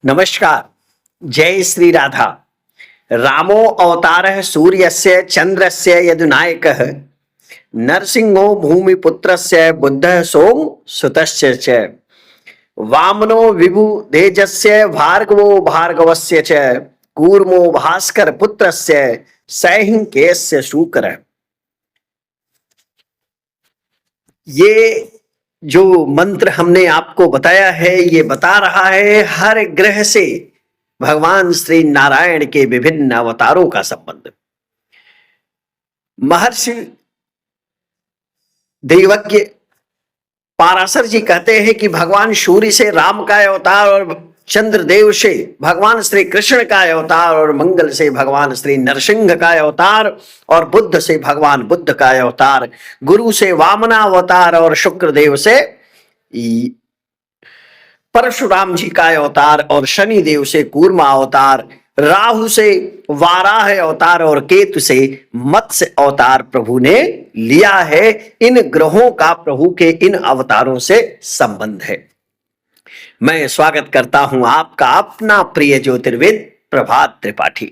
नमस्कार। जय श्री राधा। रामो अवतारः सूर्यस्य चन्द्रस्य यदुनायकः नरसिंहो भूमिपुत्रस्य बुद्धः सोम सुतस्य च वामनो विभु तेजस्य भार्गवो भार्गवस्य च कूर्मो भास्कर पुत्रस्य सैहिंकेयस्य शूकरः। ये जो मंत्र हमने आपको बताया है ये बता रहा है हर ग्रह से भगवान श्री नारायण के विभिन्न अवतारों का संबंध। महर्षि दैवज्ञ पाराशर जी कहते हैं कि भगवान सूर्य से राम का अवतार और चंद्रदेव से भगवान श्री कृष्ण का अवतार और मंगल से भगवान श्री नरसिंह का अवतार और बुद्ध से भगवान बुद्ध का अवतार, गुरु से वामना अवतार और शुक्रदेव से परशुराम जी का अवतार और शनि देव से कूर्मा अवतार, राहु से वाराह अवतार और केतु से मत्स्य अवतार प्रभु ने लिया है। इन ग्रहों का प्रभु के इन अवतारों से संबंध है। मैं स्वागत करता हूं आपका अपना प्रिय ज्योतिर्विद प्रभात त्रिपाठी।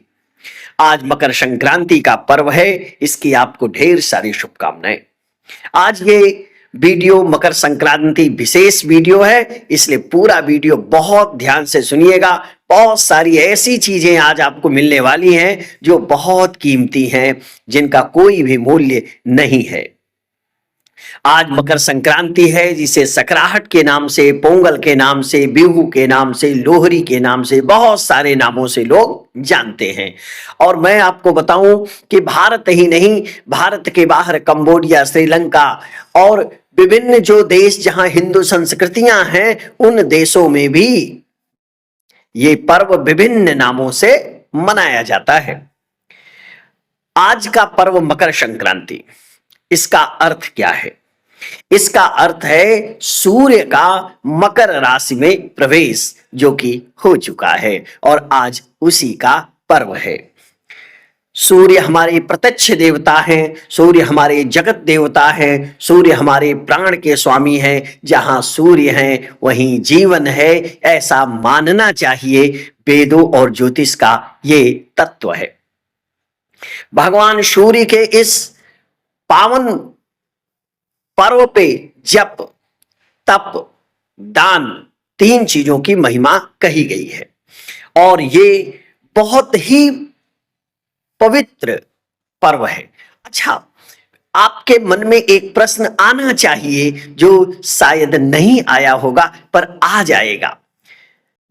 आज मकर संक्रांति का पर्व है, इसकी आपको ढेर सारी शुभकामनाएं। आज ये वीडियो मकर संक्रांति विशेष वीडियो है, इसलिए पूरा वीडियो बहुत ध्यान से सुनिएगा। बहुत सारी ऐसी चीजें आज आपको मिलने वाली हैं जो बहुत कीमती हैं, जिनका कोई भी मूल्य नहीं है। आज मकर संक्रांति है, जिसे सकराहट के नाम से, पोंगल के नाम से, बिहू के नाम से, लोहरी के नाम से, बहुत सारे नामों से लोग जानते हैं। और मैं आपको बताऊं कि भारत ही नहीं, भारत के बाहर कंबोडिया, श्रीलंका और विभिन्न जो देश जहां हिंदू संस्कृतियां हैं, उन देशों में भी ये पर्व विभिन्न नामों से मनाया जाता है। आज का पर्व मकर संक्रांति, इसका अर्थ क्या है? इसका अर्थ है सूर्य का मकर राशि में प्रवेश, जो कि हो चुका है और आज उसी का पर्व है। सूर्य हमारे प्रत्यक्ष देवता हैं, सूर्य हमारे जगत देवता हैं, सूर्य हमारे प्राण के स्वामी हैं। जहां सूर्य हैं वहीं जीवन है, ऐसा मानना चाहिए। वेदों और ज्योतिष का ये तत्व है। भगवान सूर्य के इस पावन पर्व पे जप, तप, दान, तीन चीजों की महिमा कही गई है और ये बहुत ही पवित्र पर्व है। अच्छा, आपके मन में एक प्रश्न आना चाहिए जो शायद नहीं आया होगा पर आ जाएगा।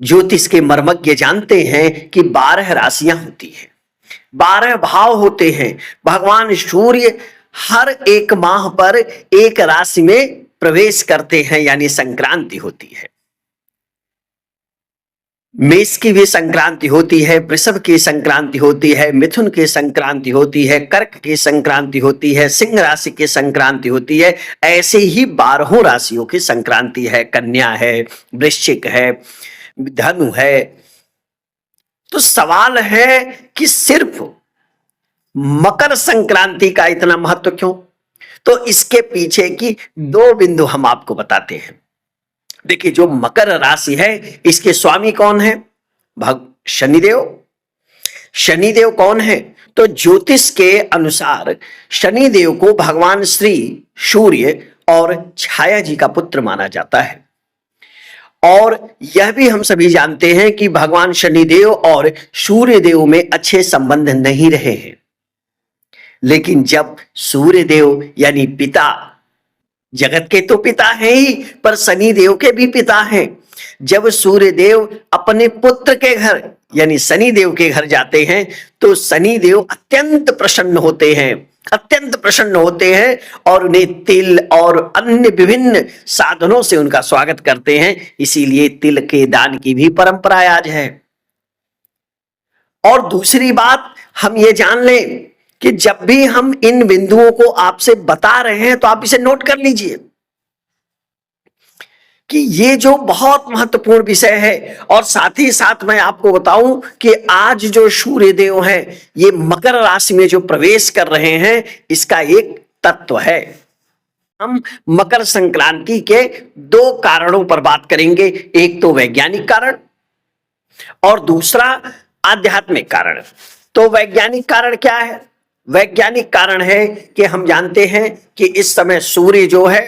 ज्योतिष के मर्मज्ञ जानते हैं कि 12 राशियां होती हैं, 12 भाव होते हैं। भगवान सूर्य हर एक माह पर एक राशि में प्रवेश करते हैं, यानी संक्रांति होती है। मेष की भी संक्रांति होती है, वृषभ की संक्रांति होती है, मिथुन की संक्रांति होती है, कर्क की संक्रांति होती है, सिंह राशि की संक्रांति होती है। ऐसे ही 12 राशियों की संक्रांति है। कन्या है, वृश्चिक है, धनु है। तो सवाल है कि सिर्फ मकर संक्रांति का इतना महत्व क्यों? तो इसके पीछे की 2 बिंदु हम आपको बताते हैं। देखिए, जो मकर राशि है इसके स्वामी कौन है? शनिदेव। शनिदेव कौन है? तो ज्योतिष के अनुसार शनिदेव को भगवान श्री सूर्य और छाया जी का पुत्र माना जाता है। और यह भी हम सभी जानते हैं कि भगवान शनिदेव और सूर्यदेव में अच्छे संबंध नहीं रहे हैं। लेकिन जब सूर्यदेव यानी पिता, जगत के तो पिता हैं ही, पर शनिदेव के भी पिता हैं, जब सूर्यदेव अपने पुत्र के घर यानी शनिदेव के घर जाते हैं तो शनिदेव अत्यंत प्रसन्न होते हैं, अत्यंत प्रसन्न होते हैं और उन्हें तिल और अन्य विभिन्न साधनों से उनका स्वागत करते हैं। इसीलिए तिल के दान की भी परंपरा आज है। और दूसरी बात हम ये जान लें कि जब भी हम इन बिंदुओं को आपसे बता रहे हैं तो आप इसे नोट कर लीजिए कि ये जो बहुत महत्वपूर्ण विषय है। और साथ ही साथ मैं आपको बताऊं कि आज जो सूर्यदेव हैं ये मकर राशि में जो प्रवेश कर रहे हैं, इसका एक तत्व है। हम मकर संक्रांति के 2 कारणों पर बात करेंगे। एक तो वैज्ञानिक कारण और दूसरा आध्यात्मिक कारण। तो वैज्ञानिक कारण क्या है? वैज्ञानिक कारण है कि हम जानते हैं कि इस समय सूर्य जो है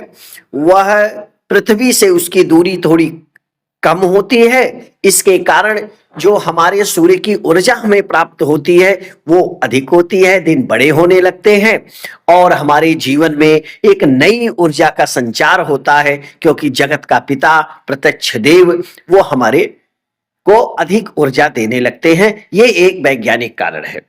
वह पृथ्वी से उसकी दूरी थोड़ी कम होती है। इसके कारण जो हमारे सूर्य की ऊर्जा हमें प्राप्त होती है वो अधिक होती है, दिन बड़े होने लगते हैं और हमारे जीवन में एक नई ऊर्जा का संचार होता है, क्योंकि जगत का पिता प्रत्यक्ष देव वो हमारे को अधिक ऊर्जा देने लगते हैं। ये एक वैज्ञानिक कारण है।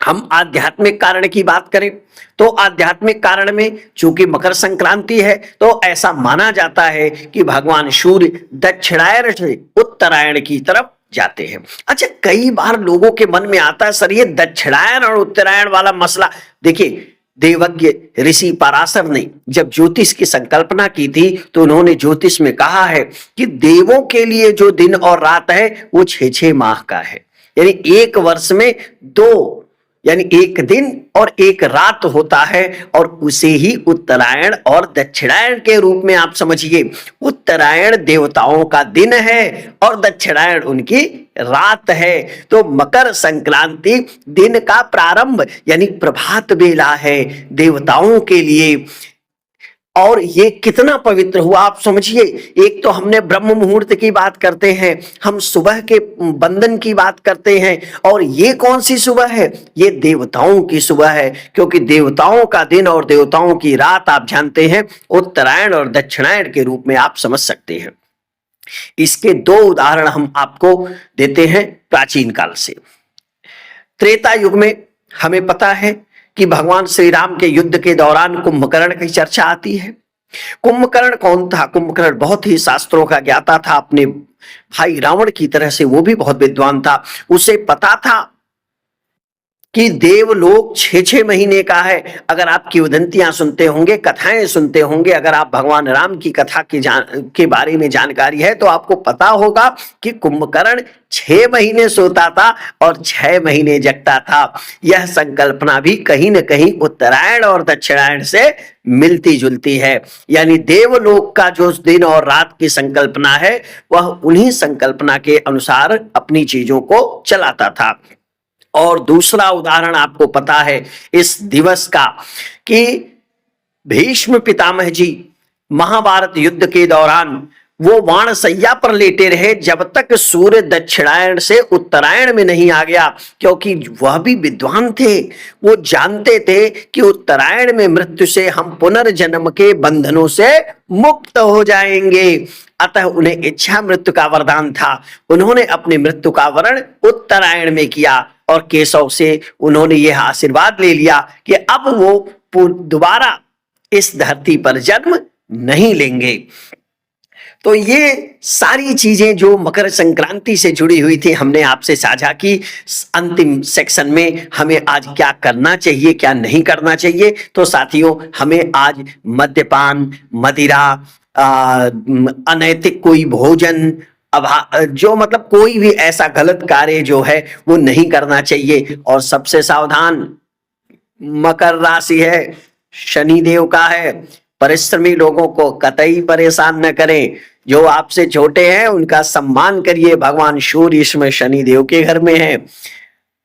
हम आध्यात्मिक कारण की बात करें तो आध्यात्मिक कारण में चूंकि मकर संक्रांति है तो ऐसा माना जाता है कि भगवान सूर्य दक्षिणायन से उत्तरायण की तरफ जाते हैं। अच्छा, कई बार लोगों के मन में आता है सर ये दक्षिणायन और उत्तरायण वाला मसला। देखिए, देवज्ञ ऋषि पराशर ने जब ज्योतिष की संकल्पना की थी तो उन्होंने ज्योतिष में कहा है कि देवों के लिए जो दिन और रात है वो 6-6 माह का है, यानी एक वर्ष में 2 यानी एक दिन और एक रात होता है, और उसे ही उत्तरायण और दक्षिणायन के रूप में आप समझिए। उत्तरायण देवताओं का दिन है और दक्षिणायन उनकी रात है। तो मकर संक्रांति दिन का प्रारंभ यानी प्रभात बेला है देवताओं के लिए। और ये कितना पवित्र हुआ आप समझिए। एक तो हमने ब्रह्म मुहूर्त की बात करते हैं, हम सुबह के बंदन की बात करते हैं, और ये कौन सी सुबह है? ये देवताओं की सुबह है, क्योंकि देवताओं का दिन और देवताओं की रात आप जानते हैं उत्तरायण और दक्षिणायन के रूप में आप समझ सकते हैं। इसके 2 उदाहरण हम आपको देते हैं प्राचीन काल से। त्रेता युग में हमें पता है कि भगवान श्री राम के युद्ध के दौरान कुंभकर्ण की चर्चा आती है। कुंभकर्ण कौन था? कुंभकर्ण बहुत ही शास्त्रों का ज्ञाता था, अपने भाई रावण की तरह से वो भी बहुत विद्वान था। उसे पता था कि देवलोक 6-6 महीने का है। अगर आप किंवदंतियां सुनते होंगे, कथाएं सुनते होंगे, अगर आप भगवान राम की कथा के बारे में जानकारी है तो आपको पता होगा कि कुंभकर्ण 6 महीने सोता था और 6 महीने जगता था। यह संकल्पना भी कहीं न कहीं उत्तरायण और दक्षिणायन से मिलती जुलती है, यानी देवलोक का जो दिन और रात की संकल्पना है वह उन्हीं संकल्पना के अनुसार अपनी चीजों को चलाता था। और दूसरा उदाहरण आपको पता है इस दिवस का कि भीष्म पितामह जी महाभारत युद्ध के दौरान वो वाणसैया पर लेटे रहे जब तक सूर्य दक्षिणायन से उत्तरायण में नहीं आ गया, क्योंकि वह भी विद्वान थे। वो जानते थे कि उत्तरायण में मृत्यु से हम पुनर्जन्म के बंधनों से मुक्त हो जाएंगे। अतः उन्हें इच्छा मृत्यु का वरदान था। उन्होंने अपनी मृत्यु का वरण उत्तरायण में किया और केशव से उन्होंने यह आशीर्वाद ले लिया कि अब वो दोबारा इस धरती पर जन्म नहीं लेंगे। तो ये सारी चीजें जो मकर संक्रांति से जुड़ी हुई थी हमने आपसे साझा की। अंतिम सेक्शन में हमें आज क्या करना चाहिए, क्या नहीं करना चाहिए। तो साथियों, हमें आज मद्यपान, मदिरा, अनैतिक कोई भोजन, जो मतलब कोई भी ऐसा गलत कार्य जो है वो नहीं करना चाहिए। और सबसे सावधान, मकर राशि है, शनिदेव का है, परिश्रमी लोगों को कतई परेशान न करें। जो आपसे छोटे हैं उनका सम्मान करिए। भगवान सूर्य इसमें शनिदेव के घर में है,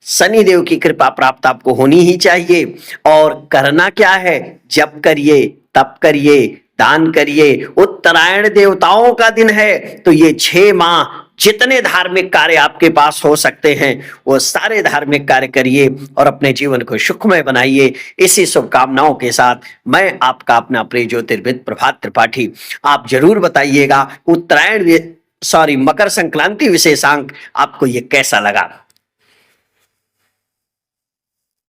शनिदेव की कृपा प्राप्त आपको होनी ही चाहिए। और करना क्या है? जप करिए, तप करिए, दान करिए। उत्तरायण देवताओं का दिन है तो ये 6 माह जितने धार्मिक कार्य आपके पास हो सकते हैं वो सारे धार्मिक कार्य करिए और अपने जीवन को सुखमय बनाइए। इसी शुभकामनाओं के साथ मैं आपका अपना प्रिय ज्योतिर्विद प्रभात त्रिपाठी। आप जरूर बताइएगा मकर संक्रांति विशेषांक आपको ये कैसा लगा।